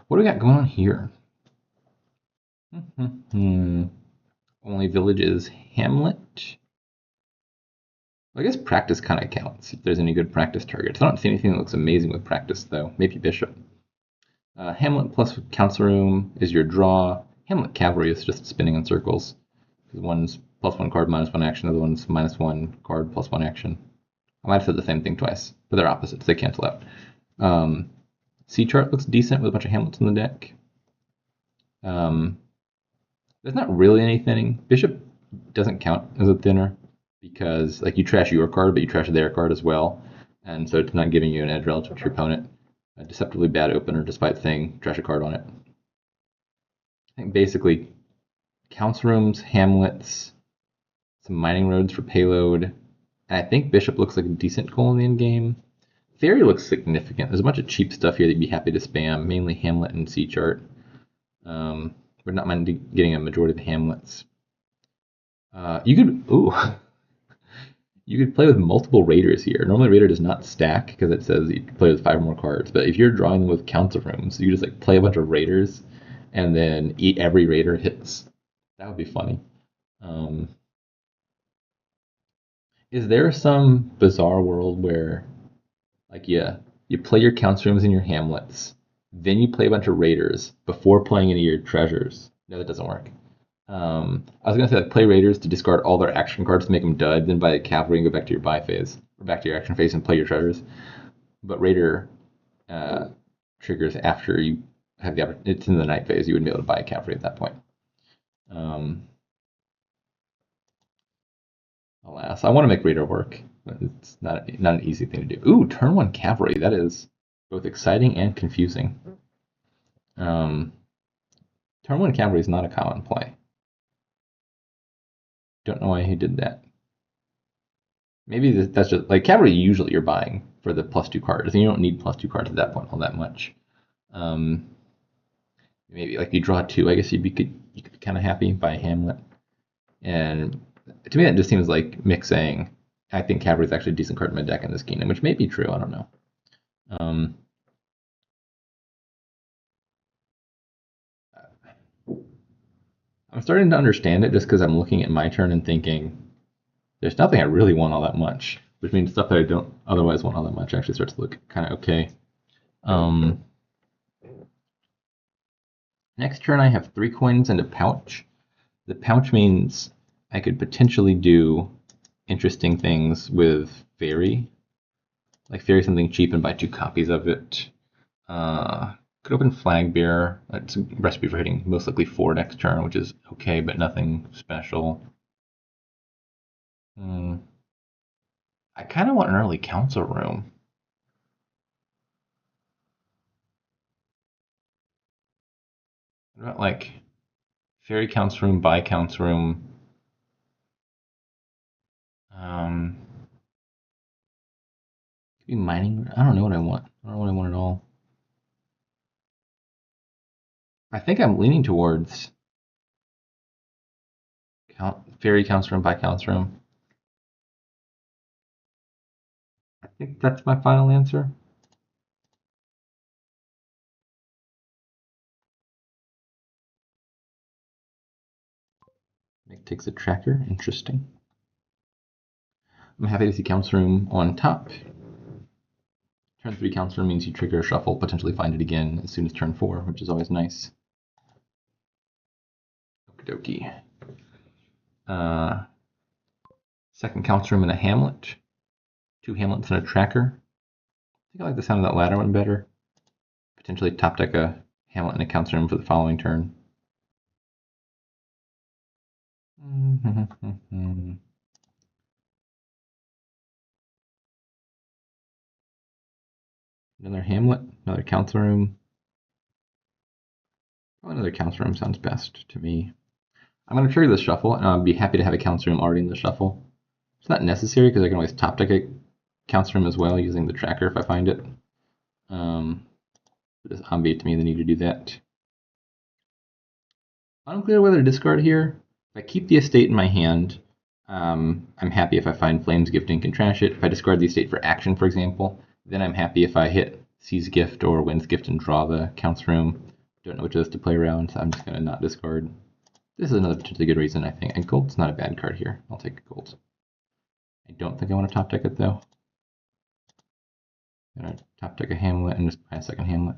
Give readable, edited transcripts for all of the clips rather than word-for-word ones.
What do we got going on here? Only village is Hamlet. I guess practice kind of counts if there's any good practice targets. I don't see anything that looks amazing with practice, though. Maybe bishop. Hamlet plus council room is your draw. Hamlet cavalry is just spinning in circles. Because one's +1 card, -1 action. The other one's -1 card, +1 action. I might have said the same thing twice, but they're opposites. They cancel out. C chart looks decent with a bunch of Hamlets in the deck. There's not really any thinning. Bishop doesn't count as a thinner because like you trash your card, but you trash their card as well, and so it's not giving you an edge relative to your opponent. A deceptively bad opener despite saying trash a card on it. I think basically council rooms, Hamlets, some mining roads for payload, and I think Bishop looks like a decent goal in the end game. Fairy looks significant. There's a bunch of cheap stuff here that you'd be happy to spam, mainly Hamlet and C chart. We're not minding getting a majority of the Hamlets. You could play with multiple Raiders here. Normally Raider does not stack because it says you can play with 5 or more cards, but if you're drawing them with council rooms, you just like play a bunch of Raiders and then eat every Raider hits. That would be funny. Is there some bizarre world where like you play your council rooms and your Hamlets, then you play a bunch of Raiders before playing any of your treasures? No, that doesn't work. I was gonna say like play Raiders to discard all their action cards to make them dud, then buy cavalry and go back to your buy phase or back to your action phase and play your treasures. But Raider triggers after you have the opportunity. It's in the night phase. You wouldn't be able to buy a cavalry at that point. Alas, I want to make Raider work, but it's not an easy thing to do. Ooh, turn 1 cavalry. That is both exciting and confusing. Turn 1 cavalry is not a common play. Don't know why he did that. Maybe that's just like cavalry. Usually you're buying for the +2 cards, and you don't need +2 cards at that point all that much. Maybe like you draw 2. I guess you could be kind of happy by Hamlet. And to me, that just seems like Mick saying, "I think cavalry is actually a decent card in my deck in this kingdom," which may be true. I don't know. I'm starting to understand it just because I'm looking at my turn and thinking, there's nothing I really want all that much, which means stuff that I don't otherwise want all that much actually starts to look kind of okay. Next turn I have 3 coins and a pouch. The pouch means I could potentially do interesting things with Fairy. Like Fairy something cheap and buy 2 copies of it. Could open Flag Bearer. That's a recipe for hitting most likely 4 next turn, which is okay, but nothing special. I kind of want an early council room. What about like Fairy council room, buy council room? Could be mining. I don't know what I want. I don't know what I want at all. I think I'm leaning towards Fairy council room, buy council room. I think that's my final answer. Nick takes a tracker. Interesting. I'm happy to see council room on top. Turn 3 council room means you trigger a shuffle, potentially find it again as soon as turn 4, which is always nice. Okie dokie. Second council room and a Hamlet. 2 Hamlets and a tracker. I think I like the sound of that latter one better. Potentially top deck a Hamlet and a council room for the following turn. Another Hamlet, another council room. Probably another council room sounds best to me. I'm going to trigger this shuffle, and I'll be happy to have a council room already in the shuffle. It's not necessary because I can always top deck a council room as well using the tracker if I find it. It is obvious to me the need to do that. Unclear whether to discard here. If I keep the estate in my hand, I'm happy if I find Flame's Gift and can trash it. If I discard the estate for action, for example, then I'm happy if I hit Sea's Gift or Wind's Gift and draw the council room. don't know which of those to play around, so I'm just going to not discard. This is another potentially good reason, I think. And gold's not a bad card here. I'll take gold. I don't think I want to top deck it, though. I'm going to top deck a Hamlet and just buy a second Hamlet.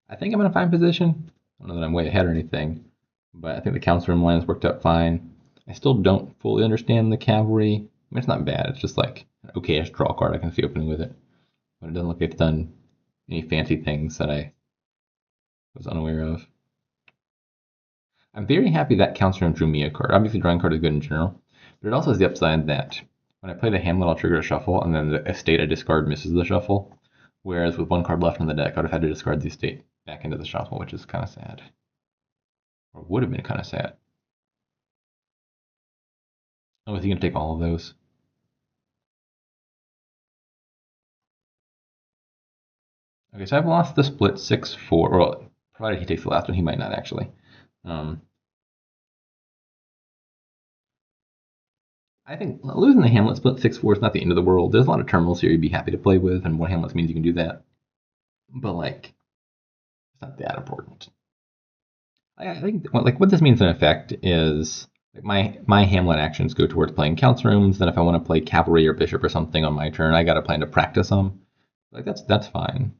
I think I'm in a fine position. I don't know that I'm way ahead or anything, but I think the council room line has worked out fine. I still don't fully understand the cavalry. I mean, it's not bad. It's just like an okay-ish draw card I can see opening with it. But it doesn't look like it's done any fancy things that I was unaware of. I'm very happy that council room drew me a card. Obviously, drawing card is good in general, but it also has the upside that when I play the Hamlet, I'll trigger a shuffle, and then the estate I discard misses the shuffle. Whereas with one card left in the deck, I would have had to discard the estate back into the shuffle, which is kind of sad. Or would have been kind of sad. Oh, is he going to take all of those? Okay, so I've lost the split 6-4. Well, provided he takes the last one, he might not actually. I think losing the Hamlet split 6-4 is not the end of the world. There's a lot of terminals here you'd be happy to play with, and more Hamlets means you can do that. But like, it's not that important. I think what this means in effect is like my Hamlet actions go towards playing council rooms. Then if I want to play cavalry or bishop or something on my turn, I got to plan to practice them. Like that's fine.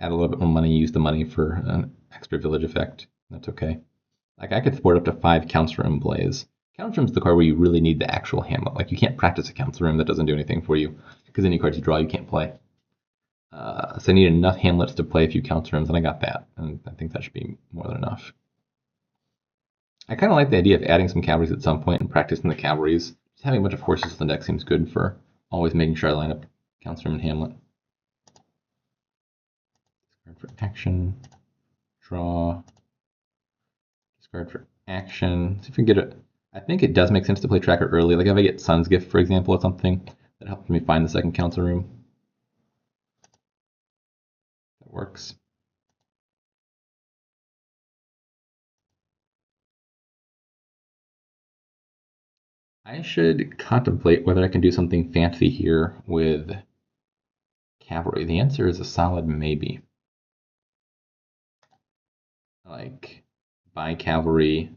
Add a little bit more money, use the money for an extra village effect. That's okay. Like I could support up to 5 council room plays. Council room's the card where you really need the actual Hamlet. Like you can't practice a council room that doesn't do anything for you because any cards you draw you can't play. So I need enough Hamlets to play a few council rooms, and I got that. And I think that should be more than enough. I kind of like the idea of adding some cavalries at some point and practicing the cavalries. Just having a bunch of horses in the deck seems good for always making sure I line up council room and Hamlet. Discard for action. Draw. Discard for action. See if we can get it. I think it does make sense to play Tracker early. Like if I get Sun's Gift, for example, or something, that helps me find the second council room. That works. I should contemplate whether I can do something fancy here with cavalry. The answer is a solid maybe. Like, buy cavalry,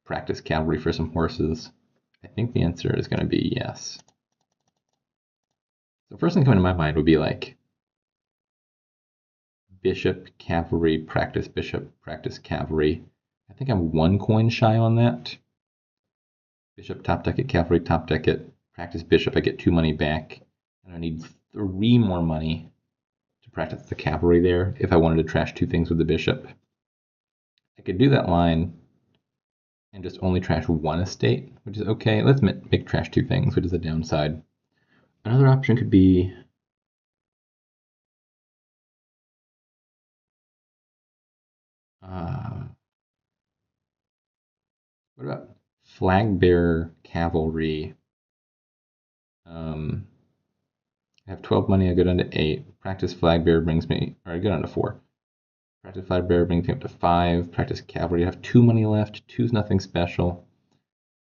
practice cavalry for some horses. I think the answer is going to be yes. The first thing coming to my mind would be like bishop, cavalry, practice bishop, practice cavalry. I think I'm 1 coin shy on that. Bishop, top deck it, cavalry, top deck it, practice bishop, I get 2 money back. And I need 3 more money to practice the cavalry there if I wanted to trash 2 things with the bishop. I could do that line and just only trash 1 estate, which is okay. Let's make trash 2 things, which is a downside. Another option could be what about flag bearer cavalry? I have 12 money, I go down to 8. Practice flag bearer brings me, or I go down to 4. Practice flag bearer brings me up to 5. Practice cavalry, I have 2 money left. 2's nothing special.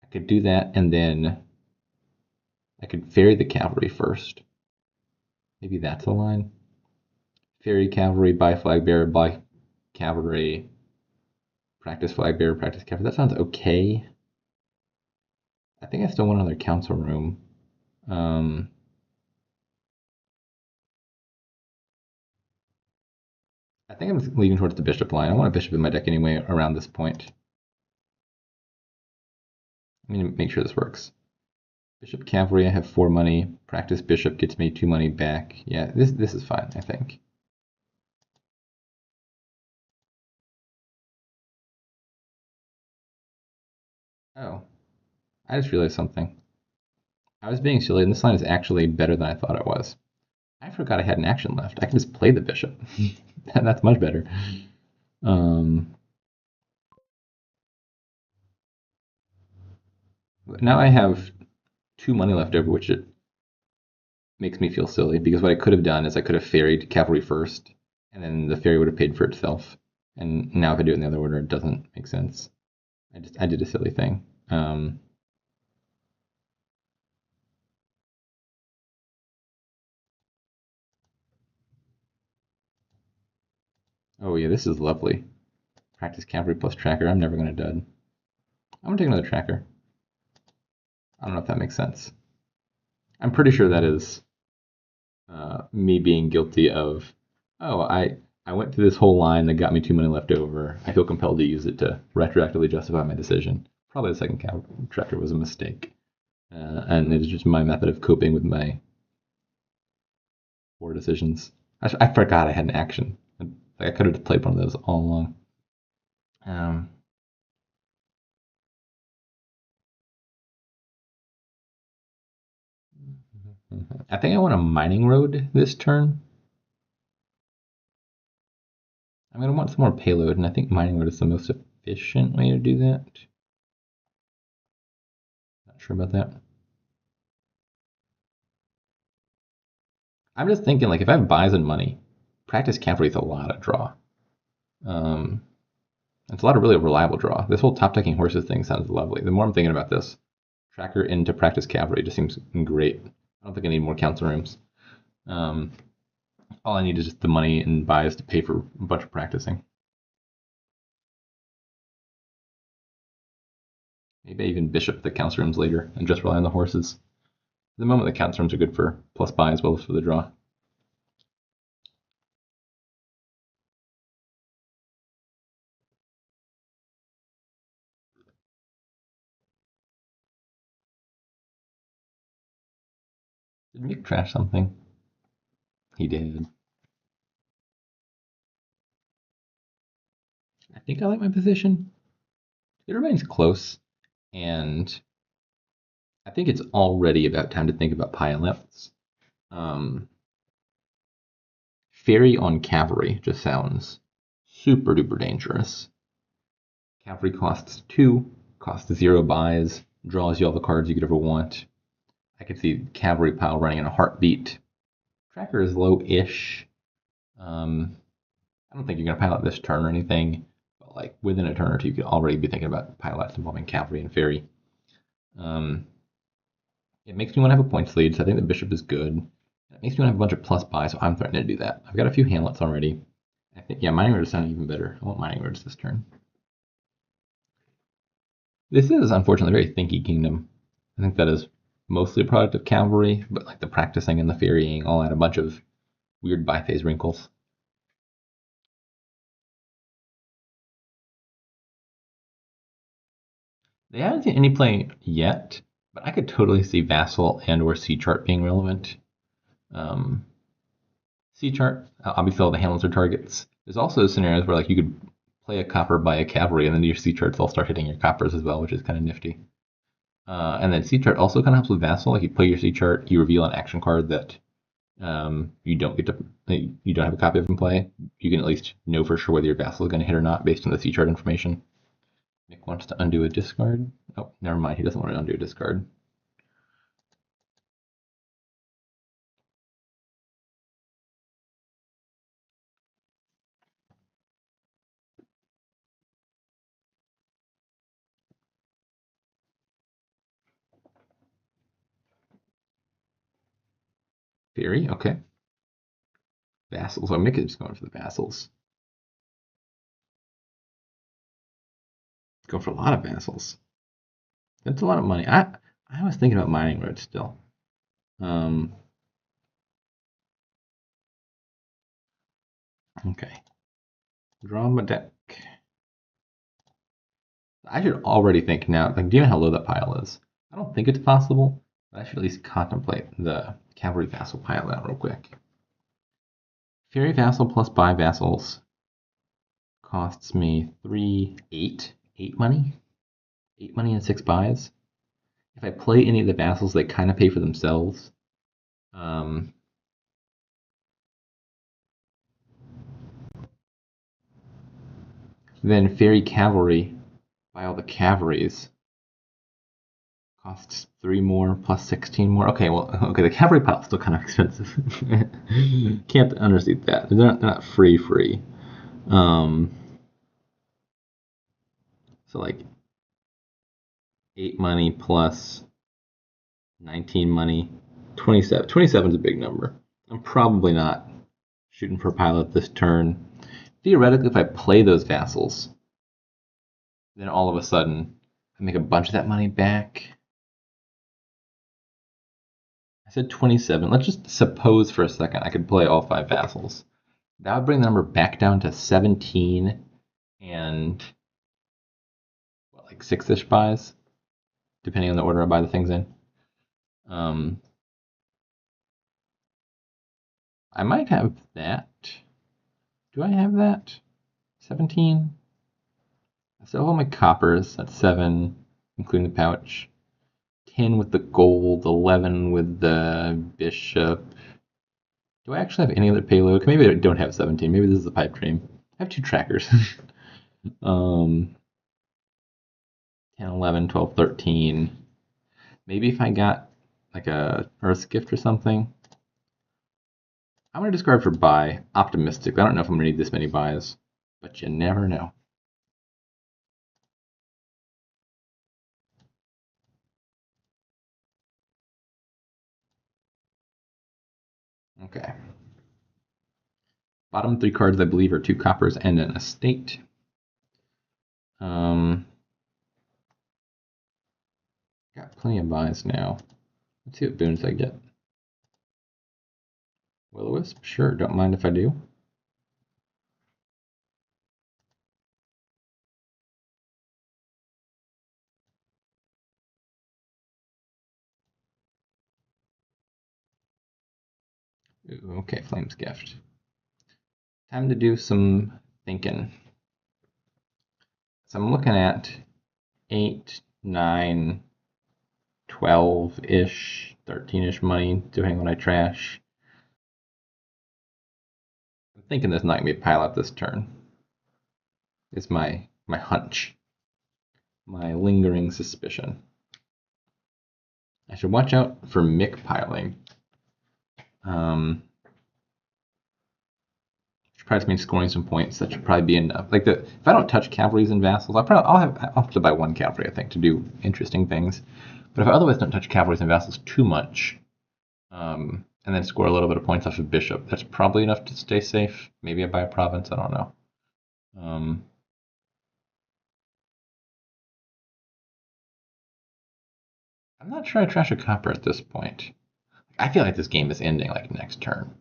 I could do that, and then I could ferry the cavalry first. Maybe that's a line. Ferry cavalry, buy flag bearer, buy cavalry, practice flag bearer, practice cavalry. That sounds okay. I think I still want another council room. I think I'm leaning towards the bishop line. I want a bishop in my deck anyway around this point. I'm going to make sure this works. Bishop cavalry, I have 4 money. Practice bishop gets me 2 money back. Yeah, this is fine, I think. Oh, I just realized something. I was being silly, and this line is actually better than I thought it was. I forgot I had an action left. I can just play the bishop. That's much better. Now I have 2 money left over, which it makes me feel silly, because what I could have done is I could have ferried cavalry first, and then the ferry would have paid for itself. And now if I do it in the other order, it doesn't make sense. I did a silly thing. Oh yeah, this is lovely. Practice cavalry plus tracker. I'm never gonna dud. I'm gonna take another tracker. I don't know if that makes sense. I'm pretty sure that is me being guilty of, oh, I went through this whole line that got me 2 money left over. I feel compelled to use it to retroactively justify my decision. Probably the second tracker was a mistake. And it's just my method of coping with my poor decisions. I forgot I had an action. I could have played one of those all along. I think I want a mining road this turn. I'm going to want some more payload, and I think mining road is the most efficient way to do that. Not sure about that. I'm just thinking, like, if I have buys and money, practice cavalry is a lot of draw. It's a lot of really reliable draw. This whole top decking horses thing sounds lovely. The more I'm thinking about this, tracker into practice cavalry just seems great. I don't think I need more council rooms. All I need is just the money and buys to pay for a bunch of practicing. Maybe even bishop the council rooms later and just rely on the horses. At the moment, the council rooms are good for plus buy as well as for the draw. Did Mick trash something? He did. I think I like my position. It remains close, and I think it's already about time to think about pilots. Fairy on cavalry just sounds super duper dangerous. Cavalry costs 2, costs 0 buys, draws you all the cards you could ever want. I could see cavalry pile running in a heartbeat. Tracker is low-ish. I don't think you're going to pilot this turn or anything, but like within a turn or two, you could already be thinking about pilots involving cavalry and fairy. It makes me want to have a points lead, so I think the bishop is good. It makes me want to have a bunch of plus buys, so I'm threatening to do that. I've got a few hamlets already. I think, yeah, mining roads sound even better. I want mining roads this turn. This is, unfortunately, a very thinky kingdom. I think that is mostly a product of cavalry, but like the practicing and the ferrying all add a bunch of weird biphase wrinkles. They haven't seen any play yet, but I could totally see Vassal and or C chart being relevant. C chart, obviously all the hamlets are targets. There's also scenarios where like you could play a copper by a cavalry, and then your C charts all start hitting your coppers as well, which is kind of nifty. And then C chart also kind of helps with Vassal. Like you play your C chart, you reveal an action card that you don't have a copy of in play. You can at least know for sure whether your Vassal is going to hit or not based on the C chart information. Nick wants to undo a discard. Oh, never mind. He doesn't want to undo a discard. Theory, okay. Vassals. Oh, Mick is going for the Vassals. Go for a lot of Vassals. That's a lot of money. I was thinking about mining roads still. Okay. Draw my deck. I should already think now, like, do you know how low that pile is? I don't think it's possible, but I should at least contemplate the cavalry vassal pile out real quick. Fairy vassal plus buy vassals costs me 8 money. 8 money and 6 buys. If I play any of the vassals, they kind of pay for themselves. Then fairy cavalry, buy all the cavalries, costs 3 more plus 16 more. Okay, well, okay, the cavalry pile's still kind of expensive. Can't understate that. They're not free. So like 8 money plus 19 money, 27 is a big number. I'm probably not shooting for pilot this turn. theoretically, if I play those vassals, then all of a sudden I make a bunch of that money back. I said 27. Let's just suppose for a second I could play all 5 vassals. That would bring the number back down to 17 and what, like 6-ish buys, depending on the order I buy the things in. I might have that. Do I have that? 17? I still have all my coppers. That's 7, including the pouch. 10 with the gold, 11 with the bishop. Do I actually have any other payload? Maybe I don't have 17. Maybe this is the pipe dream. I have 2 trackers. 10, 11, 12, 13. Maybe if I got like a Earth's Gift or something. I'm going to discard for buy. Optimistic. I don't know if I'm going to need this many buys, but you never know. Okay. Bottom 3 cards, I believe, are 2 coppers and an estate. Got plenty of buys now. Let's see what boons I get. Will-O-Wisp? Sure, don't mind if I do. Ooh, okay, Flame's Gift. Time to do some thinking. So I'm looking at 8, 9, 12-ish, 13-ish money, depending on what I trash. I'm thinking there's not going to be a pile up this turn. It's my hunch. My lingering suspicion. I should watch out for Mick piling. Which probably means scoring some points. That should probably be enough. Like if I don't touch cavalries and vassals, I'll have to buy 1 cavalry, I think, to do interesting things. But if I otherwise don't touch cavalries and vassals too much, and then score a little bit of points off of bishop, that's probably enough to stay safe. Maybe I buy a province. I don't know. I'm not sure I trash a copper at this point. I feel like this game is ending like next turn.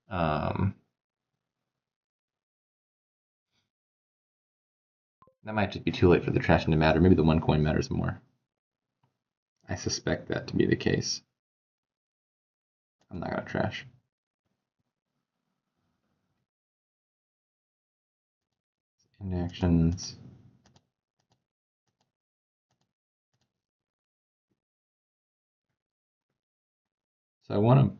That might just be too late for the trashing to matter. Maybe the 1 coin matters more. I suspect that to be the case. I'm not going to trash. Inactions. So I want to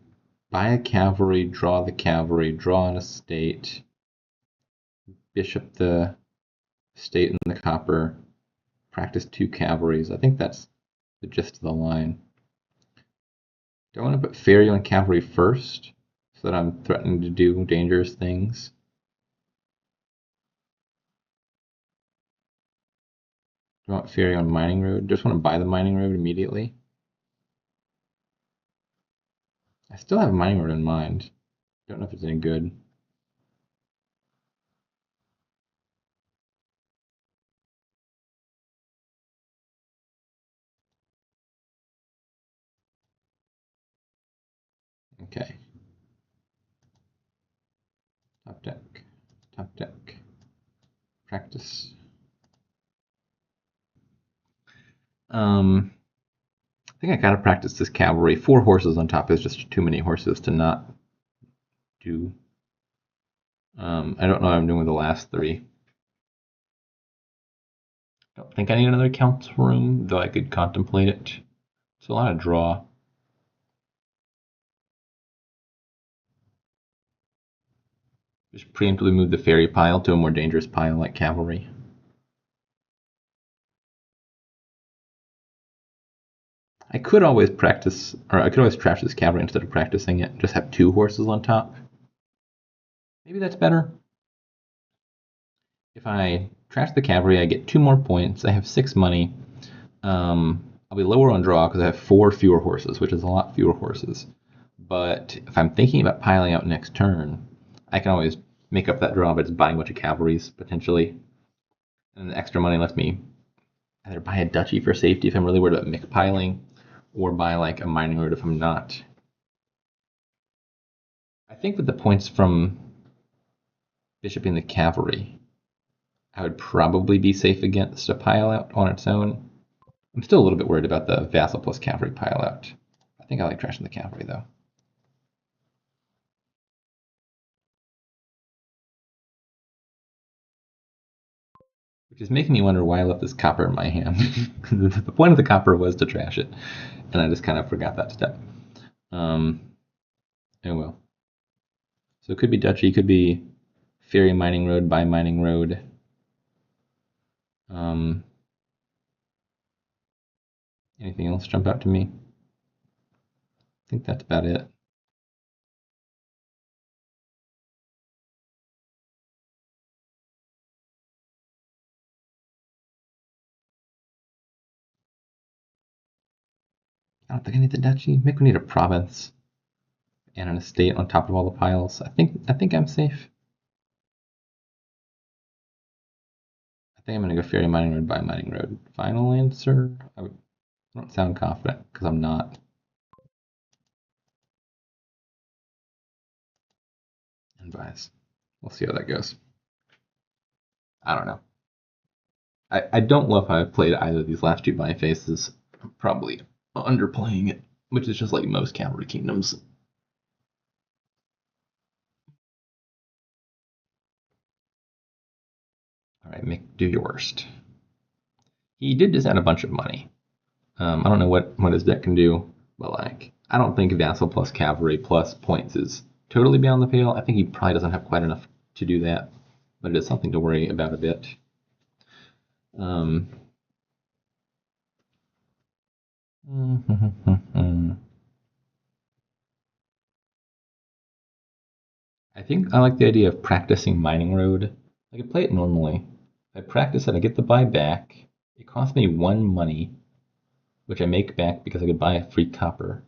buy a cavalry, draw the cavalry, draw an estate, bishop the estate and the copper, practice 2 cavalries. I think that's the gist of the line. Do I want to put fairy on cavalry first so that I'm threatening to do dangerous things? Do I want fairy on mining road? Just want to buy the mining road immediately? I still have mining road in mind. Don't know if it's any good. Okay. Top deck. Top deck. Practice. I think I gotta practice this cavalry. 4 horses on top is just too many horses to not do. I don't know what I'm doing with the last 3. Don't think I need another council room, though I could contemplate it. It's a lot of draw. Just preemptively move the fairy pile to a more dangerous pile like cavalry. I could always practice, or I could always trash this cavalry instead of practicing it. Just have 2 horses on top. Maybe that's better. If I trash the cavalry, I get 2 more points. I have 6 money. I'll be lower on draw because I have 4 fewer horses, which is a lot fewer horses. But if I'm thinking about piling out next turn, I can always make up that draw by just buying a bunch of cavalries, potentially. And the extra money lets me either buy a duchy for safety if I'm really worried about mech piling, or buy like a mining road if I'm not. I think with the points from bishoping the cavalry, I would probably be safe against a pile out on its own. I'm still a little bit worried about the vassal plus cavalry pile out. I think I like trashing the cavalry though. Which is making me wonder why I left this copper in my hand. The point of the copper was to trash it, and I just kind of forgot that step. Oh well. So it could be duchy, it could be ferry mining road by mining road. Anything else jump out to me? I think that's about it. I don't think I need the duchy. Maybe we need a province and an estate on top of all the piles. I think I'm safe. I think I'm gonna go ferry mining road by mining road. Final answer? I don't sound confident because I'm not. Advise. We'll see how that goes. I don't know. I don't love how I've played either of these last two buy phases. I'm probably underplaying it, which is just like most cavalry kingdoms. All right, do your worst. He did just add a bunch of money. I don't know what his deck can do, but like I don't think vassal plus cavalry plus points is totally beyond the pale. I think he probably doesn't have quite enough to do that, but it is something to worry about a bit. I think I like the idea of practicing mining road. I could play it normally. I practice it, I get the buy back. It costs me 1 money, which I make back because I could buy a free copper.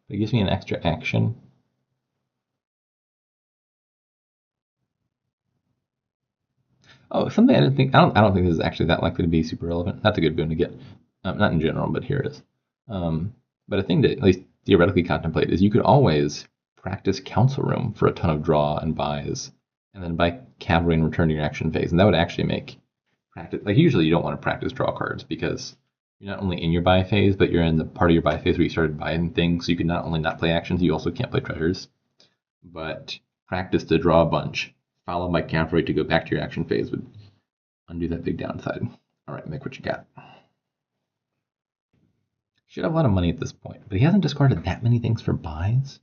But it gives me an extra action. Oh, something I didn't think. I don't think this is actually that likely to be super relevant. That's a good boon to get. Not in general, but here it is. But a thing to at least theoretically contemplate is you could always practice council room for a ton of draw and buys, and then buy cavalry and return to your action phase, and that would actually make practice. Like usually, you don't want to practice draw cards because you're not only in your buy phase, but you're in the part of your buy phase where you started buying things. So you can not only not play actions, you also can't play treasures. But practice to draw a bunch, followed by cavalry to go back to your action phase would undo that big downside. All right, make what you got. Should have a lot of money at this point, but he hasn't discarded that many things for buys.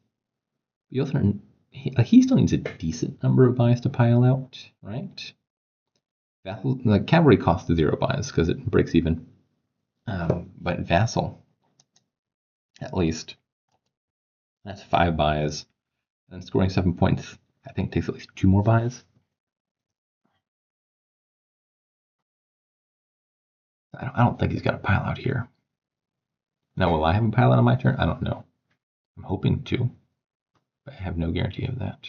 He also he still needs a decent number of buys to pile out, right? Vassal, the cavalry costs 0 buys because it breaks even. But vassal, at least, that's 5 buys, and scoring 7 points, I think takes at least 2 more buys. I don't think he's got a pile out here. Now, will I have a pile out on my turn? I don't know. I'm hoping to, but I have no guarantee of that.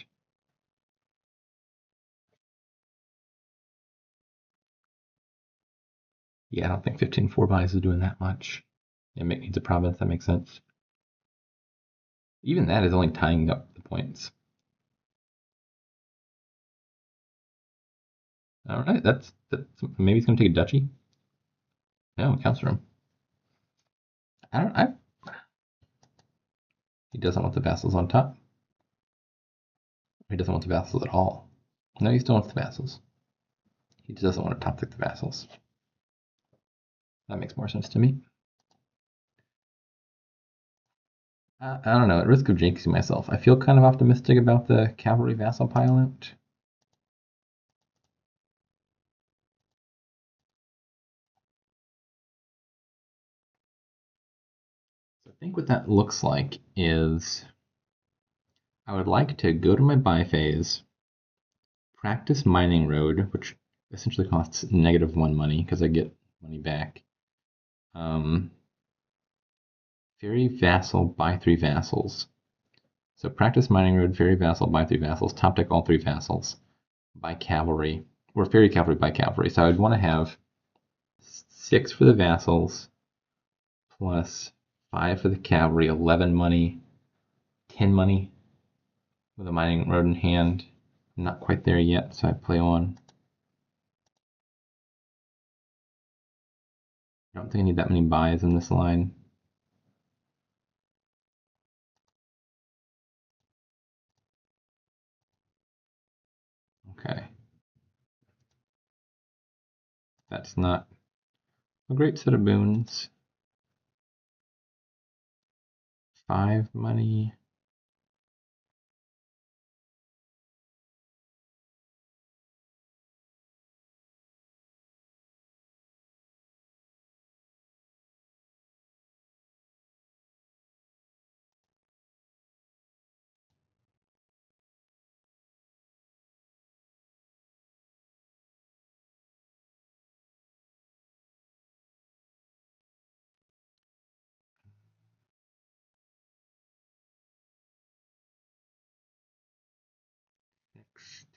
Yeah, I don't think 15-4 buys is doing that much. It needs a province, that makes sense. Even that is only tying up the points. All right, that's maybe he's gonna take a duchy. No, council room. He doesn't want the vassals on top. He doesn't want the vassals at all. No, he still wants the vassals. He just doesn't want to top deck the vassals. That makes more sense to me. I don't know. At risk of jinxing myself, I feel kind of optimistic about the cavalry vassal pile out. So I think what that looks like is I would like to go to my buy phase, practice mining road, which essentially costs -1 money because I get money back. Ferry vassal, buy 3 vassals. So practice mining road, fairy vassal, buy 3 vassals, top deck all 3 vassals, buy cavalry, or fairy cavalry, buy cavalry. So I would want to have 6 for the vassals, plus 5 for the cavalry, 11 money, 10 money with a mining road in hand. I'm not quite there yet, so I play on. I don't think I need that many buys in this line. Okay. That's not a great set of boons. 5 money.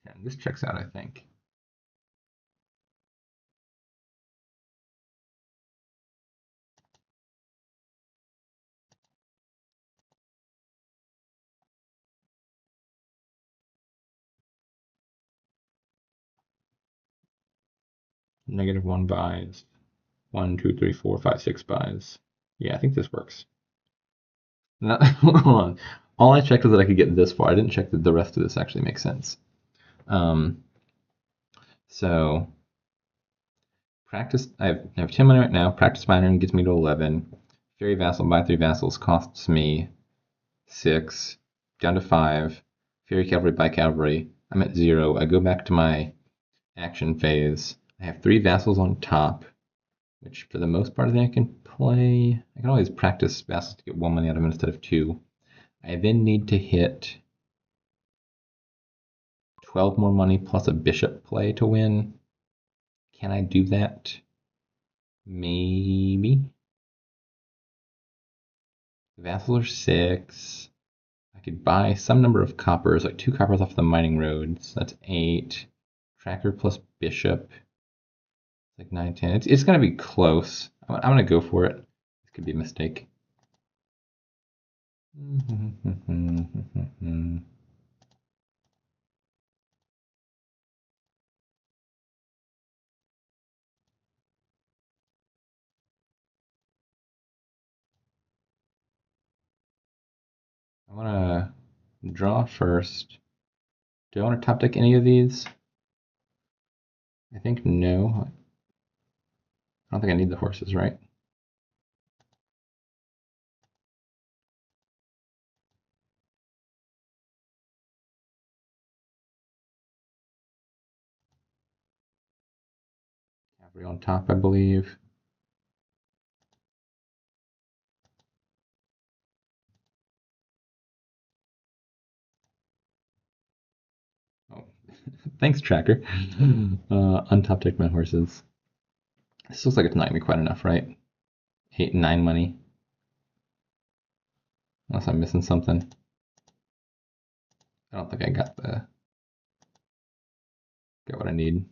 -10. This checks out, I think. -1 buys. 1, 2, 3, 4, 5, 6 buys. Yeah, I think this works. No, hold on. All I checked was that I could get this far. I didn't check that the rest of this actually makes sense. So practice. I have 10 money right now. Practice mining gets me to 11. Fairy vassal, buy 3 vassals costs me 6. Down to 5. Fairy cavalry, buy cavalry. I'm at 0. I go back to my action phase. I have 3 vassals on top, which for the most part I think I can play. I can always practice vassals to get 1 money out of them instead of 2. I then need to hit 12 more money plus a bishop play to win. Can I do that? Maybe. The vassals are 6. I could buy some number of coppers, like 2 coppers off the mining roads. That's 8. Tracker plus bishop. Like 9, 10. It's going to be close. I'm going to go for it. This could be a mistake. I want to draw first. Do I want to top deck any of these? I think no. I don't think I need the horses, right? Cavalry on top, I believe. Oh, thanks, tracker. Untop deck my horses. This looks like it's not going to be quite enough, right? 8 and 9 money. Unless I'm missing something. I don't think I got what I need.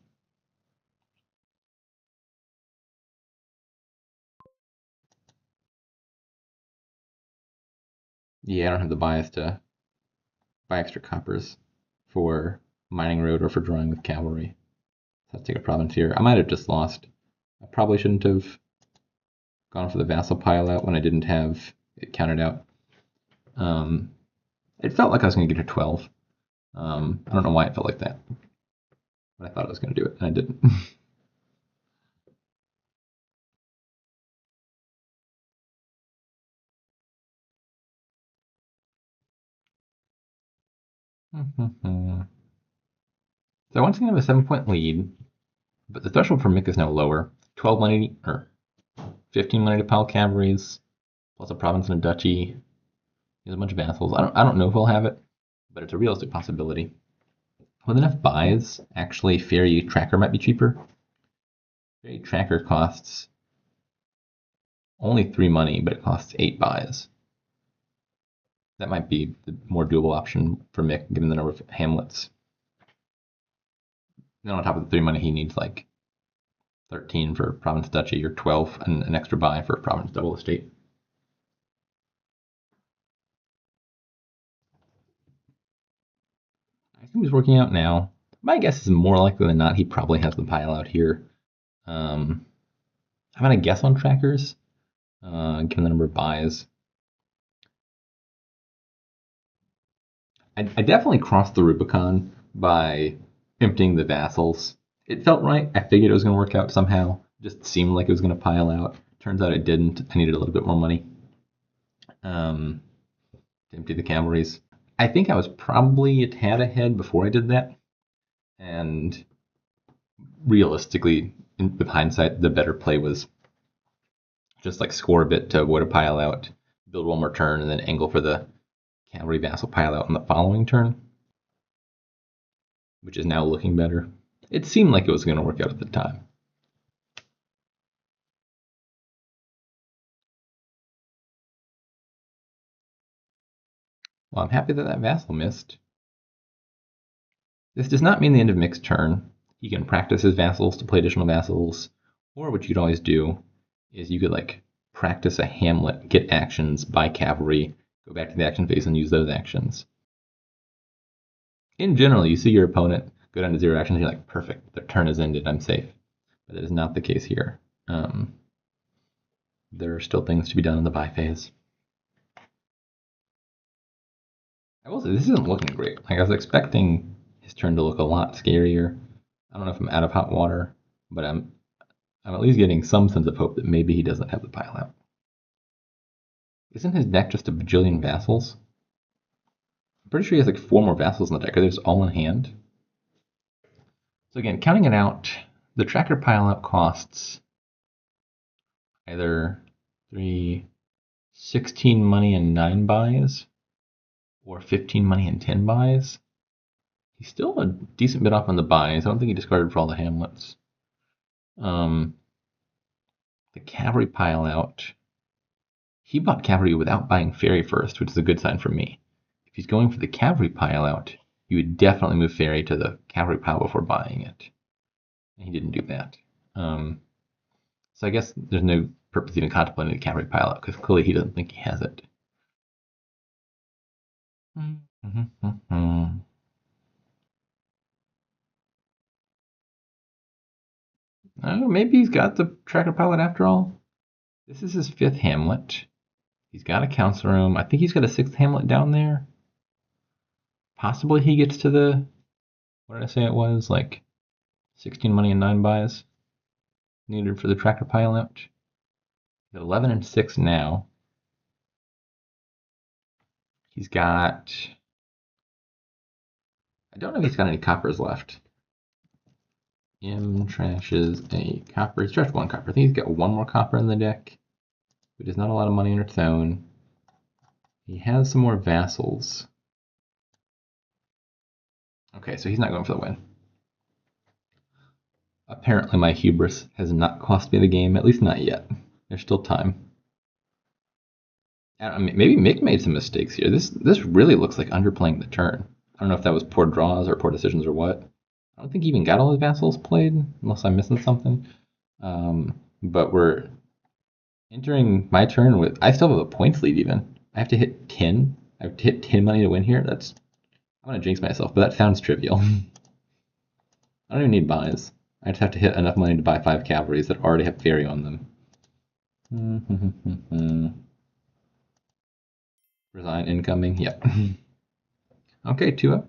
Yeah, I don't have the bias to buy extra coppers for mining road or for drawing with cavalry. So let's take a province here. I might have just lost. I probably shouldn't have gone for the vassal pile out when I didn't have it counted out. It felt like I was going to get to 12. I don't know why it felt like that, but I thought I was going to do it, and I didn't. So once again, I have a 7-point lead, but the threshold for Mick is now lower. 12 money or 15 money to pile cavalries, plus a province and a duchy. There's a bunch of vassals. I don't know if we'll have it, but it's a realistic possibility. With enough buys, actually, Fairy Tracker might be cheaper. Fairy Tracker costs only 3 money, but it costs 8 buys. That might be the more doable option for Mick, given the number of hamlets. Then on top of the 3 money, he needs like 13 for Province Duchy, or 12 and an extra buy for Province Double Estate. I think he's working out now. My guess is more likely than not he probably has the pile out here. I'm gonna guess on trackers, given the number of buys. I definitely crossed the Rubicon by emptying the vassals. It felt right. I figured it was going to work out somehow. It just seemed like it was going to pile out. Turns out it didn't. I needed a little bit more money to empty the cavalries. I think I was probably a tad ahead before I did that. And realistically, with hindsight, the better play was just like score a bit to avoid a pile out, build one more turn, and then angle for the cavalry vassal pile out on the following turn, which is now looking better. It seemed like it was going to work out at the time. Well, I'm happy that that vassal missed. This does not mean the end of Mick's turn. He can practice his vassals to play additional vassals, or what you could always do is you could like practice a hamlet, get actions, buy cavalry, go back to the action phase and use those actions. In general, you see your opponent go down to 0 actions, you're like, perfect, their turn is ended, I'm safe. But that is not the case here. There are still things to be done in the buy phase. I will say, this isn't looking great. Like, I was expecting his turn to look a lot scarier. I don't know if I'm out of hot water, but I'm at least getting some sense of hope that maybe he doesn't have the pile out. Isn't his deck just a bajillion vassals? I'm pretty sure he has like 4 more vassals in the deck. Are they just all in hand? So again, counting it out, the tracker pile out costs either 16 money and 9 buys, or 15 money and 10 buys. He's still a decent bit off on the buys. I don't think he discarded for all the hamlets. The cavalry pile out. He bought cavalry without buying ferry first, which is a good sign for me. If he's going for the cavalry pile out, you would definitely move ferry to the cavalry pile before buying it. And he didn't do that. So I guess there's no purpose even contemplating the cavalry pile out, because clearly he doesn't think he has it. Oh, maybe he's got the tracker pilot after all. This is his 5th hamlet. He's got a council room. I think he's got a 6th hamlet down there. Possibly he gets to the, what did I say it was? Like 16 money and 9 buys needed for the tracker pilot. He's at 11 and 6 now. He's got, I don't know if he's got any coppers left. Trashes a copper. He's trashed 1 copper. I think he's got 1 more copper in the deck, which is not a lot of money on its own. He has some more vassals. Okay, so he's not going for the win. Apparently my hubris has not cost me the game, at least not yet. There's still time. I mean, maybe Mick made some mistakes here. This really looks like underplaying the turn. I don't know if that was poor draws or poor decisions or what. I don't think he even got all his vassals played, unless I'm missing something. But we're entering my turn with, I still have a points lead even. I have to hit 10. I have to hit 10 money to win here. I'm going to jinx myself, but that sounds trivial. I don't even need buys. I just have to hit enough money to buy 5 cavalries that already have ferry on them. Resign incoming, yep. Okay, 2 up.